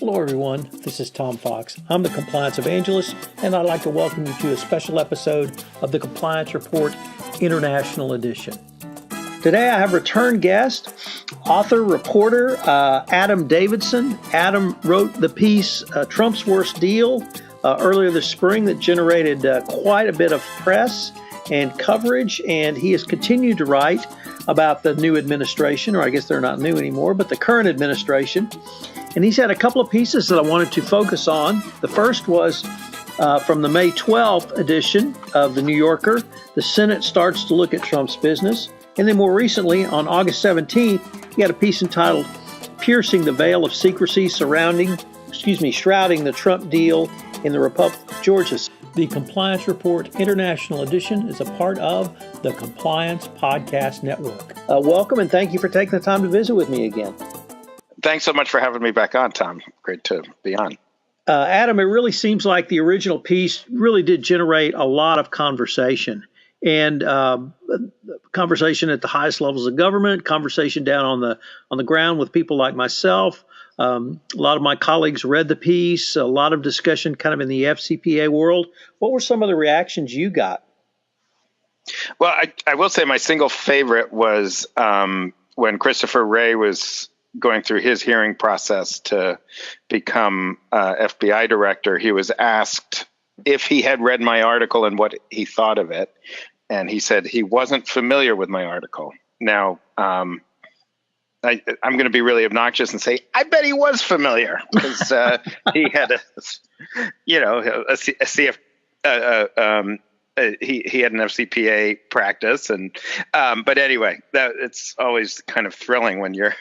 Hello everyone, this is Tom Fox. I'm the Compliance Evangelist, and I'd like to welcome you to a special episode of the Compliance Report International Edition. Today I have return guest, author, reporter, Adam Davidson. Adam wrote the piece, Trump's Worst Deal, earlier this spring that generated quite a bit of press and coverage, and he has continued to write about the new administration, or I guess they're not new anymore, but the current administration. And he's had a couple of pieces that I wanted to focus on. The first was from the May 12th edition of The New Yorker. The Senate starts to look at Trump's business. And then more recently, on August 17th, he had a piece entitled Piercing the Veil of Secrecy Shrouding the Trump Deal in the Republic of Georgia. The Compliance Report International Edition is a part of the Compliance Podcast Network. Welcome, and thank you for taking the time to visit with me again. Thanks so much for having me back on, Tom. Great to be on. Adam, it really seems like the original piece really did generate a lot of conversation, and conversation at the highest levels of government, conversation down on the ground with people like myself. A lot of my colleagues read the piece, a lot of discussion kind of in the FCPA world. What were some of the reactions you got? Well, I will say my single favorite was when Christopher Wray was going through his hearing process to become FBI director. He was asked if he had read my article and what he thought of it. And he said he wasn't familiar with my article. Now, I'm going to be really obnoxious and say, I bet he was familiar, because he had he had an FCPA practice, and but anyway, it's always kind of thrilling when your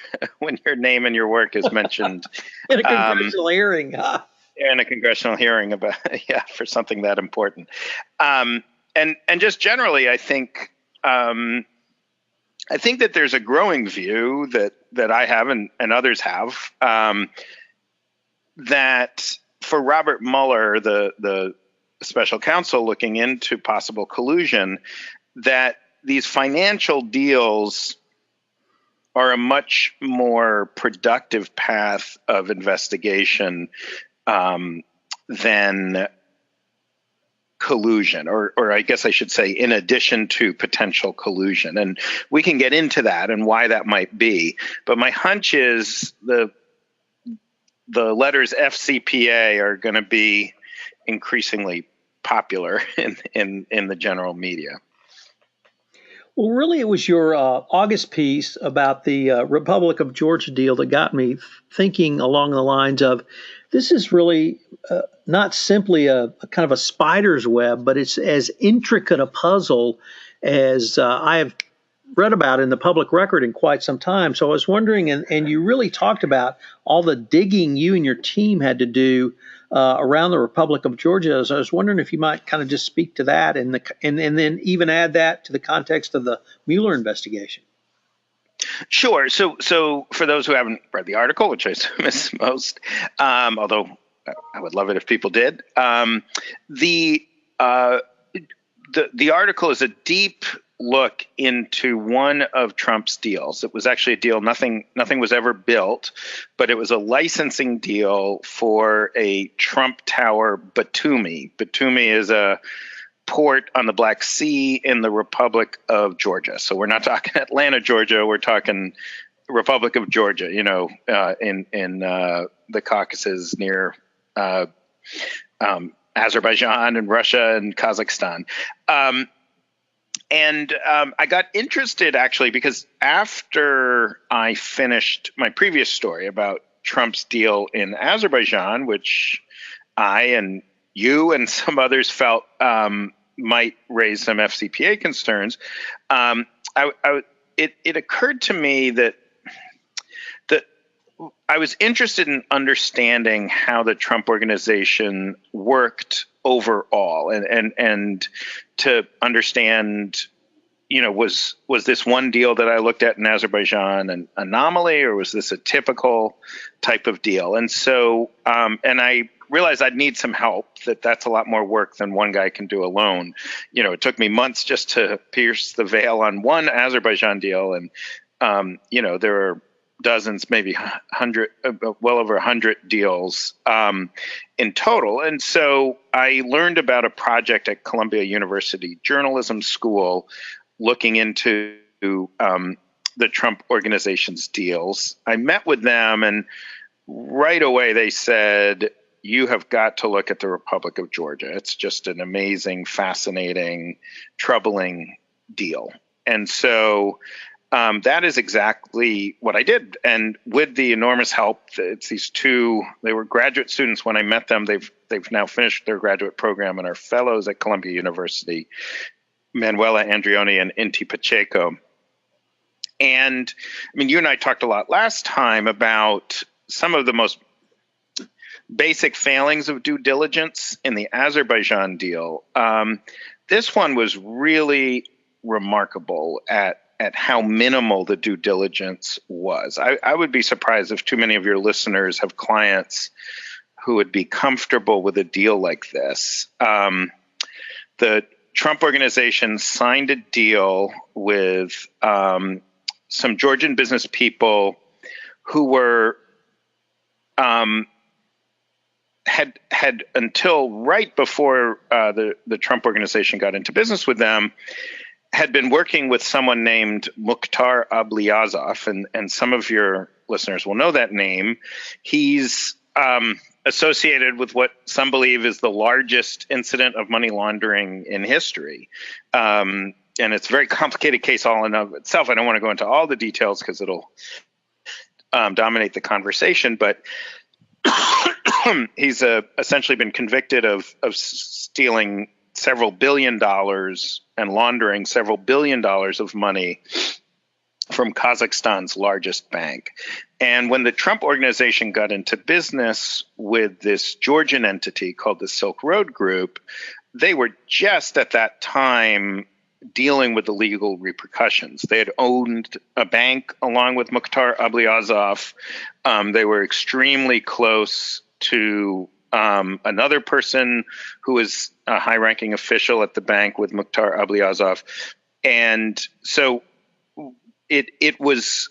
name and your work is mentioned in a congressional hearing. In a congressional hearing about for something that important, and just generally, I think that there's a growing view that I have and others have, that for Robert Mueller, the special counsel looking into possible collusion, that these financial deals are a much more productive path of investigation than collusion, or I guess I should say, in addition to potential collusion. And we can get into that and why that might be. But my hunch is the letters FCPA are going to be increasingly popular in the general media. Well, really, it was your August piece about the Republic of Georgia deal that got me thinking along the lines of, this is really not simply a kind of a spider's web, but it's as intricate a puzzle as I have read about in the public record in quite some time. So I was wondering, and you really talked about all the digging you and your team had to do around the Republic of Georgia. So I was wondering if you might kind of just speak to that and then even add that to the context of the Mueller investigation. Sure. So for those who haven't read the article, which I assume is most, although I would love it if people did, the article is a deep look into one of Trump's deals. It was actually a deal, nothing was ever built, but it was a licensing deal for a Trump Tower Batumi. Batumi is a port on the Black Sea in the Republic of Georgia. So we're not talking Atlanta, Georgia. We're talking Republic of Georgia, in the Caucasus near Azerbaijan and Russia and Kazakhstan. And I got interested, actually, because after I finished my previous story about Trump's deal in Azerbaijan, which I and you and some others felt might raise some FCPA concerns, it occurred to me that I was interested in understanding how the Trump organization worked overall, and to understand, was this one deal that I looked at in Azerbaijan an anomaly, or was this a typical type of deal? And so, and I realized I'd need some help, that's a lot more work than one guy can do alone. It took me months just to pierce the veil on one Azerbaijan deal. And, there are dozens, maybe well over 100 deals in total. And so I learned about a project at Columbia University Journalism School looking into the Trump organization's deals. I met with them, and right away they said, you have got to look at the Republic of Georgia. It's just an amazing, fascinating, troubling deal. And so that is exactly what I did. And with the enormous help, it's these two, they were graduate students when I met them. They've now finished their graduate program and are fellows at Columbia University, Manuela Andrioni and Inti Pacheco. And I mean, you and I talked a lot last time about some of the most basic failings of due diligence in the Azerbaijan deal. This one was really remarkable at how minimal the due diligence was. I would be surprised if too many of your listeners have clients who would be comfortable with a deal like this. The Trump organization signed a deal with some Georgian business people who were had until right before the Trump organization got into business with them, had been working with someone named Mukhtar Ablyazov, and some of your listeners will know that name. He's associated with what some believe is the largest incident of money laundering in history. And it's a very complicated case all in of itself. I don't want to go into all the details because it'll dominate the conversation, but he's essentially been convicted of stealing several billion dollars and laundering several billion dollars of money from Kazakhstan's largest bank. And when the Trump organization got into business with this Georgian entity called the Silk Road Group, they were just at that time dealing with the legal repercussions. They had owned a bank along with Mukhtar Ablyazov. They were extremely close to another person who was a high-ranking official at the bank with Mukhtar Ablyazov. And so it was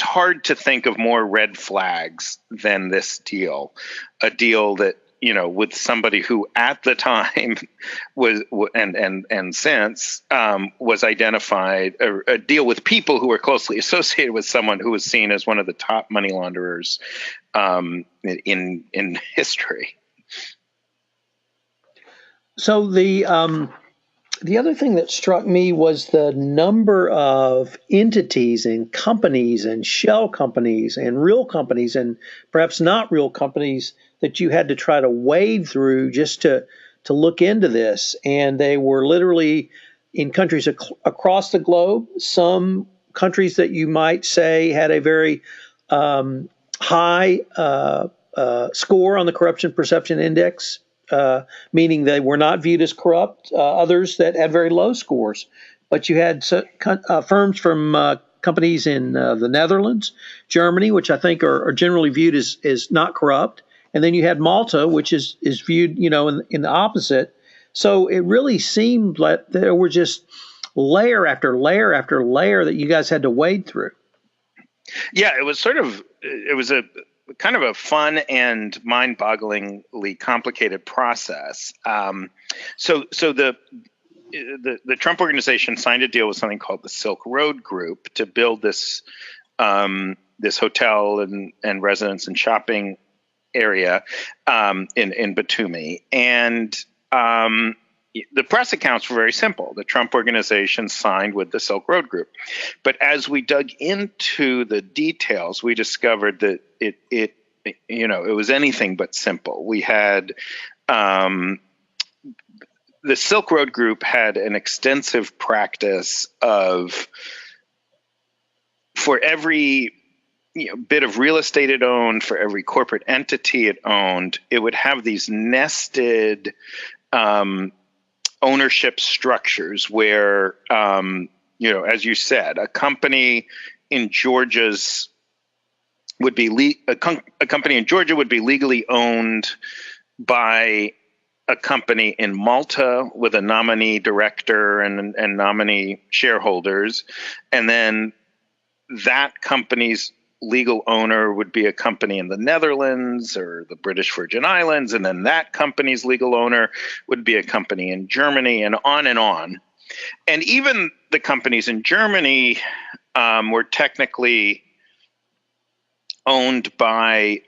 hard to think of more red flags than this deal, a deal that, you know, with somebody who at the time was and since was identified, a deal with people who were closely associated with someone who was seen as one of the top money launderers in history. So the other thing that struck me was the number of entities and companies and shell companies and real companies and perhaps not real companies that you had to try to wade through just to look into this. And they were literally in countries across the globe, some countries that you might say had a very high score on the Corruption Perception Index, meaning they were not viewed as corrupt, others that had very low scores. But you had firms from companies in the Netherlands, Germany, which I think are generally viewed as not corrupt. And then you had Malta, which is viewed, you know, in the opposite. So it really seemed like there were just layer after layer after layer that you guys had to wade through. Yeah, it was a kind of a fun and mind-bogglingly complicated process. So the Trump organization signed a deal with something called the Silk Road Group to build this hotel and residence and shopping area in Batumi. And the press accounts were very simple. The Trump organization signed with the Silk Road Group. But as we dug into the details, we discovered that it was anything but simple. We had the Silk Road Group had an extensive practice of, for every bit of real estate it owned, for every corporate entity it owned, it would have these nested ownership structures where, as you said, a company in Georgia would be legally owned by a company in Malta with a nominee director and nominee shareholders, and then that company's legal owner would be a company in the Netherlands or the British Virgin Islands, and then that company's legal owner would be a company in Germany, and on and on. And even the companies in Germany were technically owned by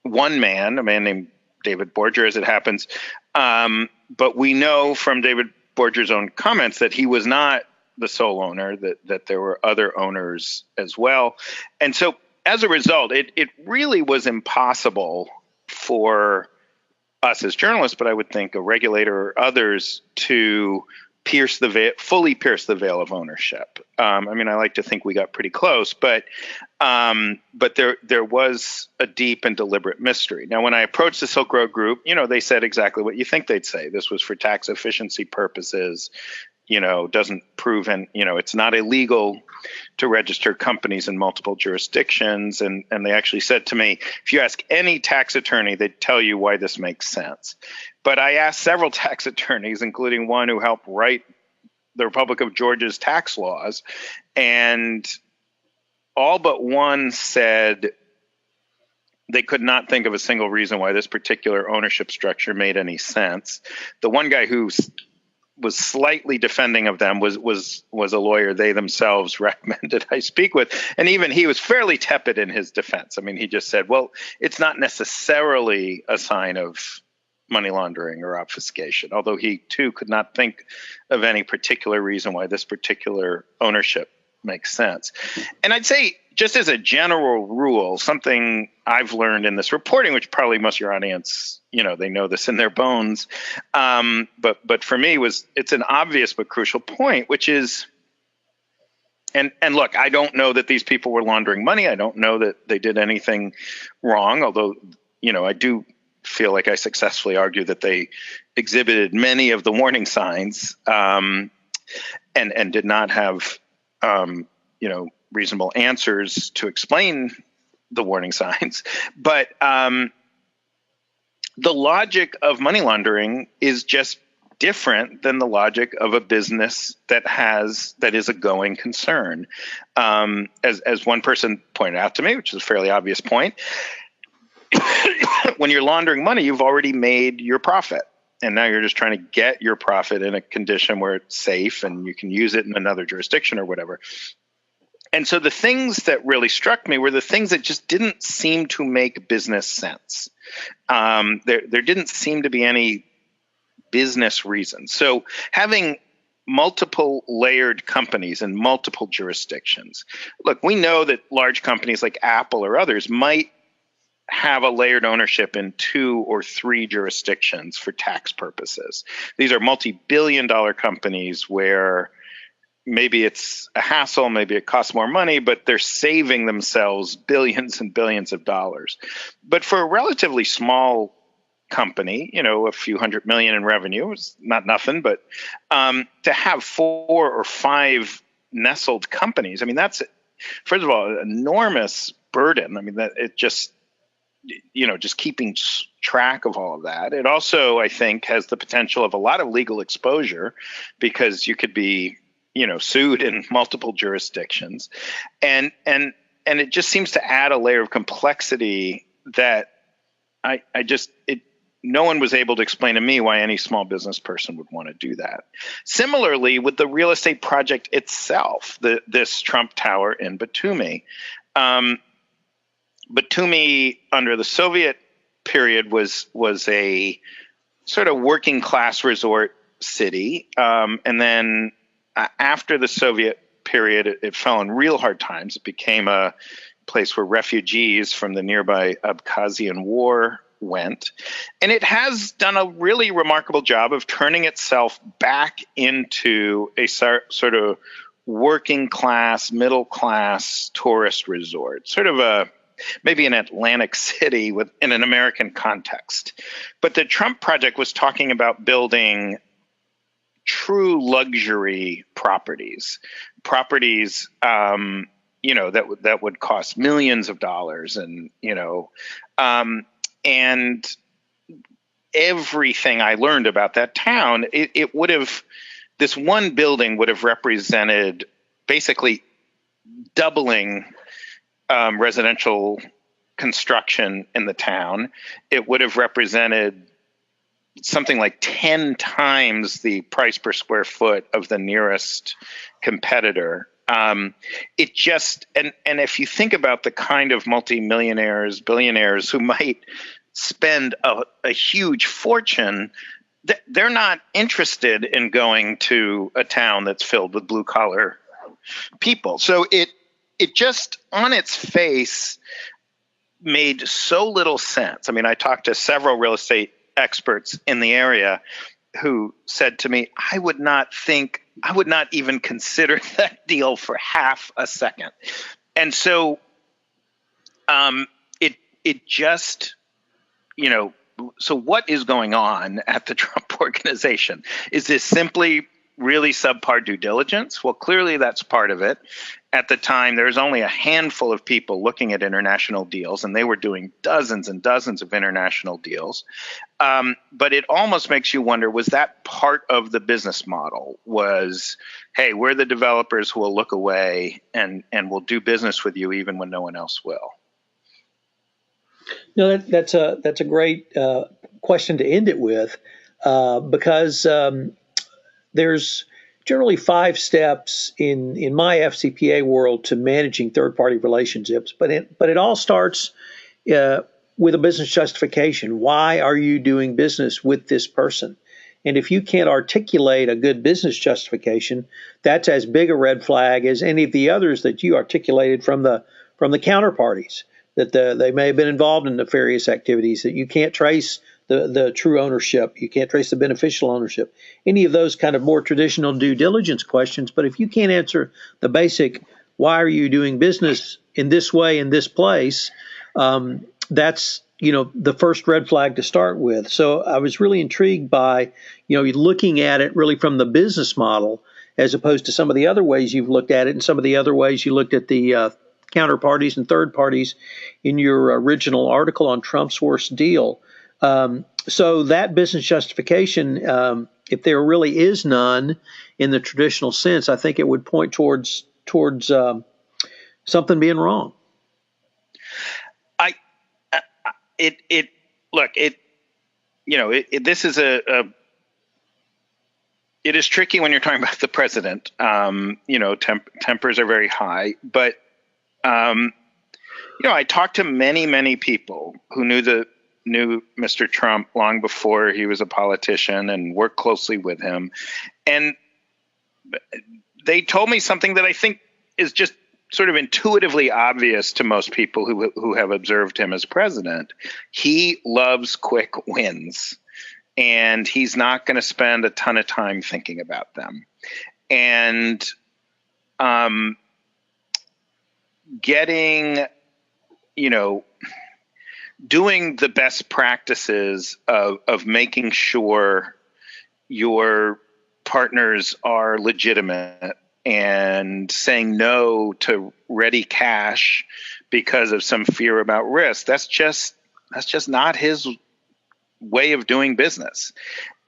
one man, a man named David Borger, as it happens. But we know from David Borger's own comments that he was not the sole owner, that there were other owners as well. And so as a result, it really was impossible for us as journalists, but I would think a regulator or others, to fully pierce the veil of ownership. I mean, I like to think we got pretty close, but there was a deep and deliberate mystery. Now, when I approached the Silk Road Group, they said exactly what you think they'd say. This was for tax efficiency purposes. Doesn't prove, and it's not illegal to register companies in multiple jurisdictions. And they actually said to me, if you ask any tax attorney, they'd tell you why this makes sense. But I asked several tax attorneys, including one who helped write the Republic of Georgia's tax laws, and all but one said they could not think of a single reason why this particular ownership structure made any sense. The one guy who was slightly defending of them was a lawyer they themselves recommended I speak with, and even he was fairly tepid in his defense. I mean, he just said, well, it's not necessarily a sign of money laundering or obfuscation, although he too could not think of any particular reason why this particular ownership makes sense. And I'd say, just as a general rule, something I've learned in this reporting, which probably most of your audience, they know this in their bones, but for me it's an obvious but crucial point, which is, and look, I don't know that these people were laundering money. I don't know that they did anything wrong, although, I do feel like I successfully argue that they exhibited many of the warning signs, and did not have, reasonable answers to explain the warning signs. But the logic of money laundering is just different than the logic of a business that is a going concern. As one person pointed out to me, which is a fairly obvious point, when you're laundering money, you've already made your profit. And now you're just trying to get your profit in a condition where it's safe and you can use it in another jurisdiction or whatever. And so the things that really struck me were the things that just didn't seem to make business sense. There didn't seem to be any business reason. So having multiple layered companies in multiple jurisdictions. Look, we know that large companies like Apple or others might have a layered ownership in 2 or 3 jurisdictions for tax purposes. These are multi-billion-dollar companies where maybe it's a hassle, maybe it costs more money, but they're saving themselves billions and billions of dollars. But for a relatively small company, a few $100 million in revenue is not nothing, but to have 4 or 5 nestled companies, I mean, that's, first of all, an enormous burden. I mean, that it just, just keeping track of all of that. It also, I think, has the potential of a lot of legal exposure because you could be sued in multiple jurisdictions, and it just seems to add a layer of complexity that no one was able to explain to me why any small business person would want to do that. Similarly, with the real estate project itself, this Trump Tower in Batumi. Batumi under the Soviet period was a sort of working class resort city, and then after the Soviet period, it fell in real hard times. It became a place where refugees from the nearby Abkhazian War went. And it has done a really remarkable job of turning itself back into a sort of working class, middle class tourist resort, sort of maybe an Atlantic City in an American context. But the Trump project was talking about building true luxury properties that would cost millions of dollars, and and everything I learned about that town, it would have, this one building would have represented basically doubling residential construction in the town. It would have represented something like 10 times the price per square foot of the nearest competitor. It just, and if you think about the kind of multimillionaires, billionaires who might spend a huge fortune, they're not interested in going to a town that's filled with blue collar people. So it just on its face made so little sense. I mean, I talked to several real estate experts in the area who said to me, I would not even consider that deal for half a second. And so it just, so what is going on at the Trump organization? Is this simply really subpar due diligence? Well, clearly that's part of it. At the time, there was only a handful of people looking at international deals, and they were doing dozens and dozens of international deals. But it almost makes you wonder, was that part of the business model? Was, hey, we're the developers who will look away and will do business with you even when no one else will? No, that's a great question to end it with, because there's generally 5 steps in my FCPA world to managing third-party relationships, but it all starts with a business justification. Why are you doing business with this person? And if you can't articulate a good business justification, that's as big a red flag as any of the others that you articulated from the counterparties, that they may have been involved in nefarious activities, that you can't trace the true ownership, you can't trace the beneficial ownership, any of those kind of more traditional due diligence questions. But if you can't answer the basic, why are you doing business in this way, in this place, that's the first red flag to start with. So I was really intrigued by looking at it really from the business model, as opposed to some of the other ways you've looked at it, and some of the other ways you looked at the counterparties and third parties in your original article on Trump's worst deal. So that business justification, if there really is none in the traditional sense, I think it would point towards something being wrong. This is it is tricky when you're talking about the president. Tempers are very high, but I talked to many people who knew Mr. Trump long before he was a politician and worked closely with him. And they told me something that I think is just sort of intuitively obvious to most people who have observed him as president. He loves quick wins, and he's not going to spend a ton of time thinking about them. And doing the best practices of making sure your partners are legitimate and saying no to ready cash because of some fear about risk, that's just not his way of doing business.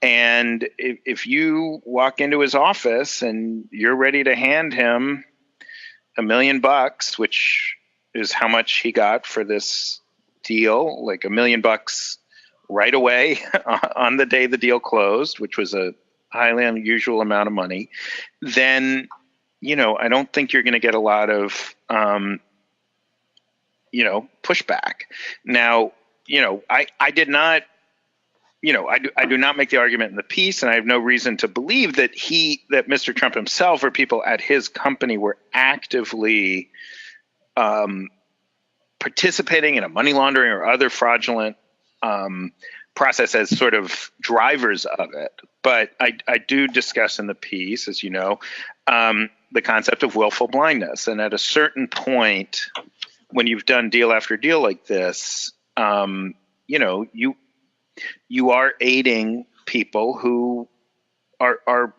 And if you walk into his office and you're ready to hand him $1 million, which is how much he got for this deal, like $1 million right away on the day the deal closed, which was a highly unusual amount of money, then I don't think you're going to get a lot of pushback. Now, I did not, I do not make the argument in the piece, and I have no reason to believe that Mr. Trump himself or people at his company were actively participating in a money laundering or other fraudulent process as sort of drivers of it. But I do discuss in the piece, as you know, the concept of willful blindness. And at a certain point, when you've done deal after deal like this, you are aiding people who are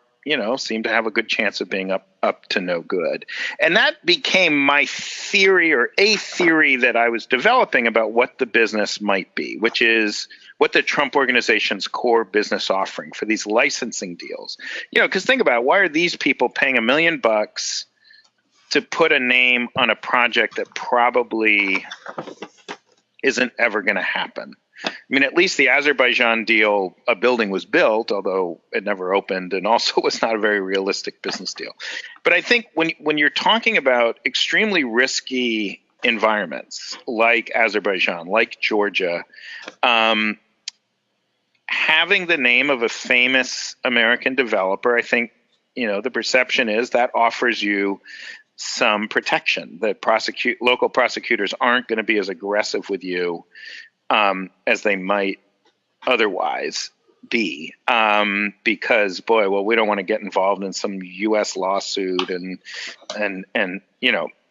seem to have a good chance of being up to no good. And that became my theory, or a theory that I was developing about what the business might be, which is what the Trump organization's core business offering for these licensing deals. Because think about it, why are these people paying $1 million to put a name on a project that probably isn't ever going to happen. I mean, at least the Azerbaijan deal, a building was built, although it never opened, and also was not a very realistic business deal. But I think when you're talking about extremely risky environments like Azerbaijan, like Georgia, having the name of a famous American developer, I think, the perception is that offers you some protection, that local prosecutors aren't going to be as aggressive with you as they might otherwise be, because we don't want to get involved in some U.S. lawsuit, and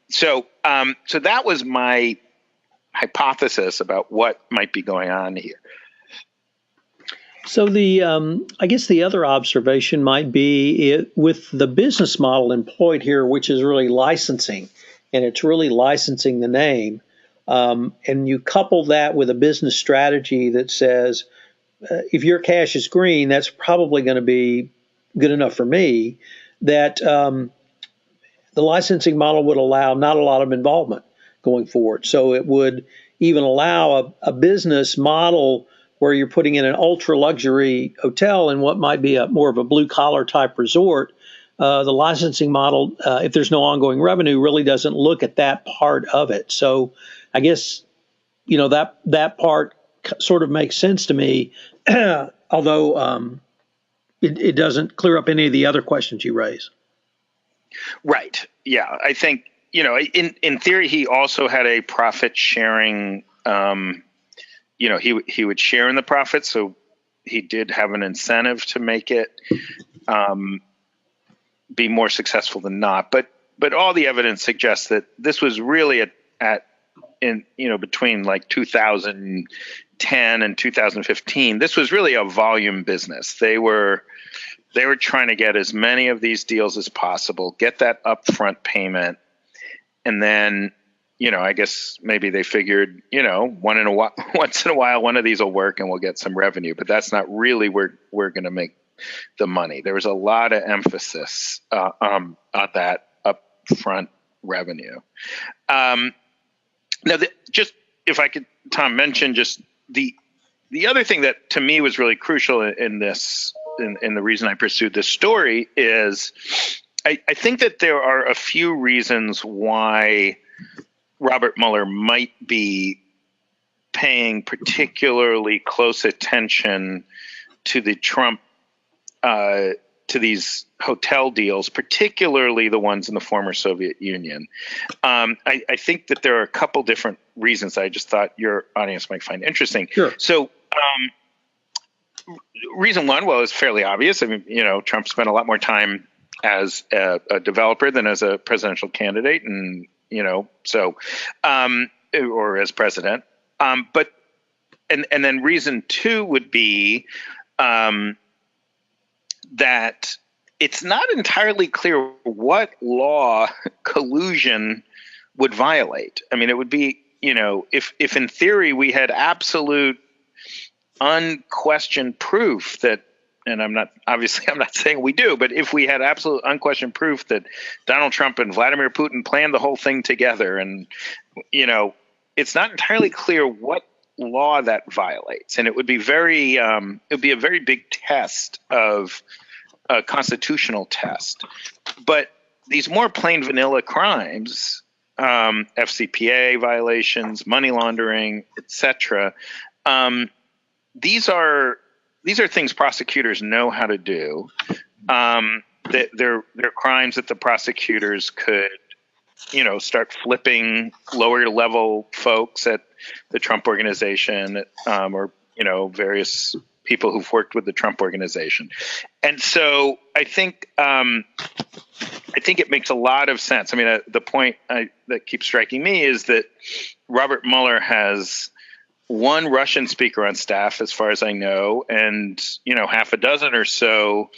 so that was my hypothesis about what might be going on here. So I guess the other observation might be with the business model employed here, which is really licensing, and it's really licensing the name. And you couple that with a business strategy that says, if your cash is green, that's probably going to be good enough for me, that the licensing model would allow not a lot of involvement going forward. So it would even allow a business model where you're putting in an ultra luxury hotel in what might be more of a blue collar type resort. The licensing model, if there's no ongoing revenue, really doesn't look at that part of it. So I guess, that part sort of makes sense to me, although it doesn't clear up any of the other questions you raise. Right. Yeah. I think, in theory, he also had a profit sharing, he would share in the profits. So he did have an incentive to make it be more successful than not. But all the evidence suggests that this was really between like 2010 and 2015, this was really a volume business. They were trying to get as many of these deals as possible, get that upfront payment, and then, I guess maybe they figured, once in a while, one of these will work and we'll get some revenue, but that's not really where we're going to make the money. There was a lot of emphasis on that upfront revenue. Now, just if I could, Tom, mention just the other thing that to me was really crucial in this, and the reason I pursued this story is I think that there are a few reasons why Robert Mueller might be paying particularly close attention to the Trump, to these hotel deals, particularly the ones in the former Soviet Union. I think that there are a couple different reasons I just thought your audience might find interesting. Sure. So reason one, well, is fairly obvious. I mean, Trump spent a lot more time as a developer than as a presidential candidate, and or as president. But then reason two would be that it's not entirely clear what law collusion would violate. I mean, it would be, if in theory we had absolute unquestioned proof that, and I'm not saying we do, but if we had absolute unquestioned proof that Donald Trump and Vladimir Putin planned the whole thing together, and, it's not entirely clear what law that violates. And it would be it would be a very big test of a constitutional test. But these more plain vanilla crimes, FCPA violations, money laundering, etc., these are things prosecutors know how to do. They're crimes that the prosecutors could, start flipping lower level folks at the Trump organization, or various people who've worked with the Trump organization. And so I think it makes a lot of sense. I mean, the point that keeps striking me is that Robert Mueller has one Russian speaker on staff, as far as I know, and half a dozen or so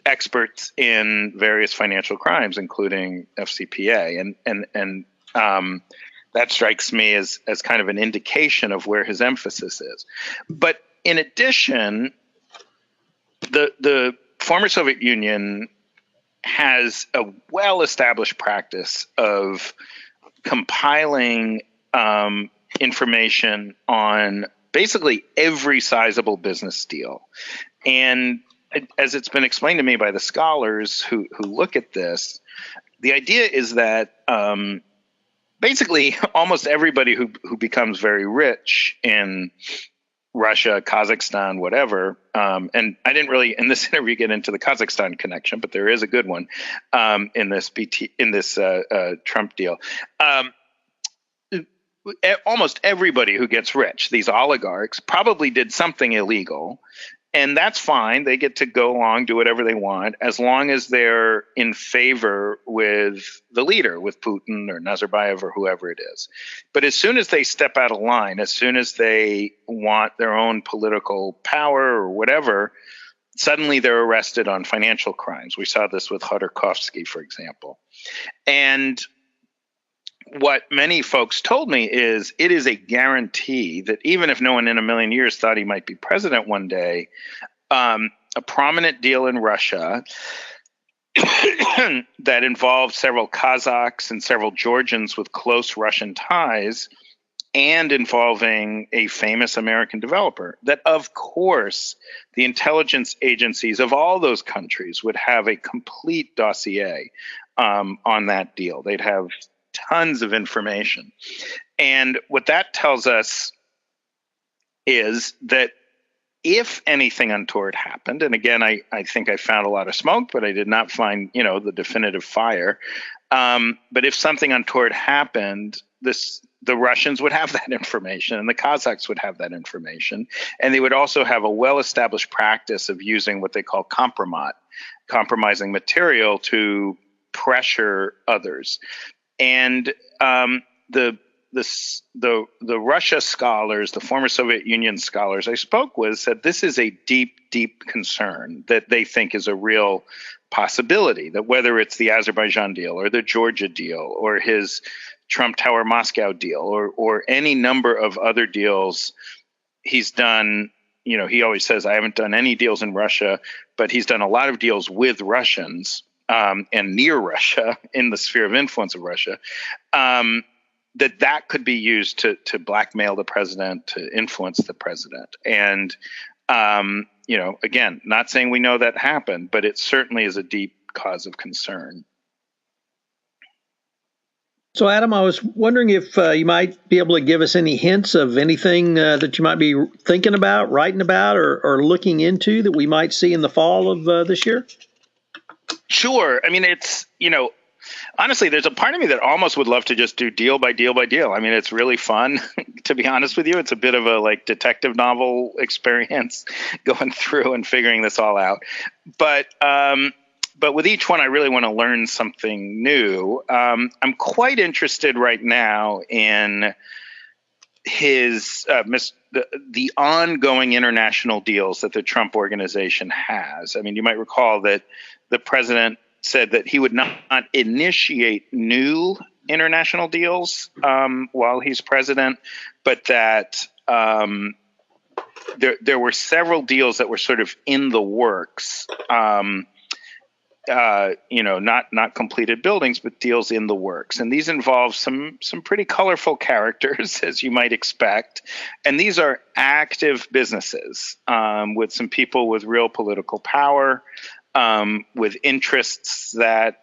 experts in various financial crimes, including FCPA, and that strikes me as kind of an indication of where his emphasis is. But in addition, the former Soviet Union has a well-established practice of compiling information on basically every sizable business deal. And as it's been explained to me by the scholars who look at this, the idea is that basically almost everybody who becomes very rich in Russia, Kazakhstan, whatever, and I didn't really in this interview get into the Kazakhstan connection, but there is a good one in this Trump deal. Almost everybody who gets rich, these oligarchs, probably did something illegal. And that's fine. They get to go along, do whatever they want, as long as they're in favor with the leader, with Putin or Nazarbayev or whoever it is. But as soon as they step out of line, as soon as they want their own political power or whatever, suddenly they're arrested on financial crimes. We saw this with Khodorkovsky, for example. And what many folks told me is it is a guarantee that even if no one in a million years thought he might be president one day, a prominent deal in Russia that involved several Kazakhs and several Georgians with close Russian ties and involving a famous American developer, that of course the intelligence agencies of all those countries would have a complete dossier on that deal. They'd have tons of information. And what that tells us is that if anything untoward happened, and again, I think I found a lot of smoke, but I did not find, the definitive fire. But if something untoward happened, the Russians would have that information and the Kazakhs would have that information. And they would also have a well-established practice of using what they call compromising material to pressure others. And the Russia scholars, the former Soviet Union scholars I spoke with, said this is a deep, deep concern that they think is a real possibility, that whether it's the Azerbaijan deal or the Georgia deal or his Trump Tower Moscow deal or any number of other deals he's done, he always says, I haven't done any deals in Russia, but he's done a lot of deals with Russians. And near Russia, in the sphere of influence of Russia, that could be used to blackmail the president, to influence the president. And, again, not saying we know that happened, but it certainly is a deep cause of concern. So, Adam, I was wondering if you might be able to give us any hints of anything that you might be thinking about, writing about, or looking into that we might see in the fall of this year? Sure. I mean, it's, honestly, there's a part of me that almost would love to just do deal by deal by deal. I mean, it's really fun, to be honest with you. It's a bit of a detective novel experience going through and figuring this all out. But with each one, I really want to learn something new. I'm quite interested right now in his the ongoing international deals that the Trump organization has. I mean, you might recall that the president said that he would not initiate new international deals while he's president, but that there were several deals that were sort of in the works. Not completed buildings, but deals in the works. And these involve some pretty colorful characters, as you might expect. And these are active businesses with some people with real political power, with interests that,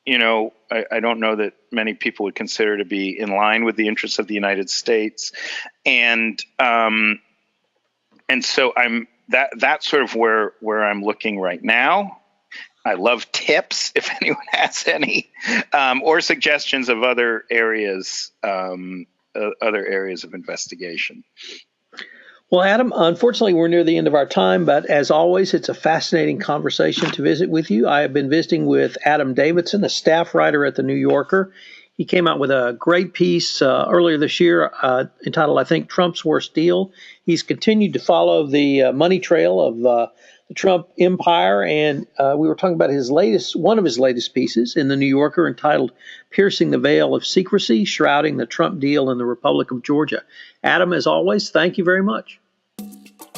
I don't know that many people would consider to be in line with the interests of the United States. And so that's sort of where I'm looking right now. I love tips if anyone has any, or suggestions of other areas of investigation. Well, Adam, unfortunately, we're near the end of our time, but as always, it's a fascinating conversation to visit with you. I have been visiting with Adam Davidson, a staff writer at The New Yorker. He came out with a great piece earlier this year entitled, I think, Trump's Worst Deal. He's continued to follow the money trail of the Trump empire, and we were talking about one of his latest pieces in The New Yorker entitled Piercing the Veil of Secrecy, Shrouding the Trump Deal in the Republic of Georgia. Adam, as always, thank you very much.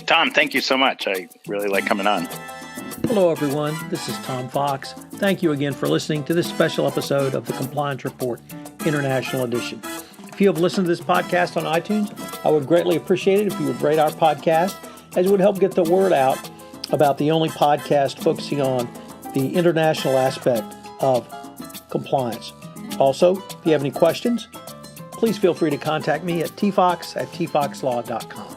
Tom, thank you so much. I really like coming on. Hello, everyone. This is Tom Fox. Thank you again for listening to this special episode of the Compliance Report International Edition. If you have listened to this podcast on iTunes, I would greatly appreciate it if you would rate our podcast, as it would help get the word out about the only podcast focusing on the international aspect of compliance. Also, if you have any questions, please feel free to contact me at tfox@tfoxlaw.com.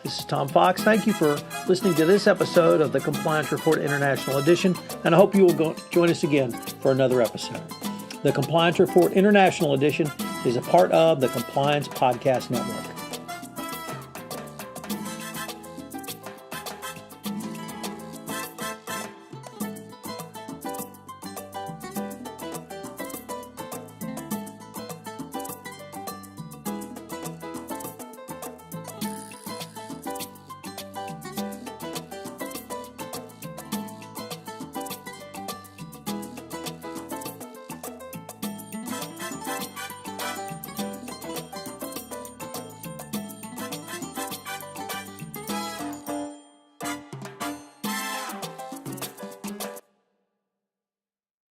This is Tom Fox. Thank you for listening to this episode of the Compliance Report International Edition, and I hope you will join us again for another episode. The Compliance Report International Edition is a part of the Compliance Podcast Network.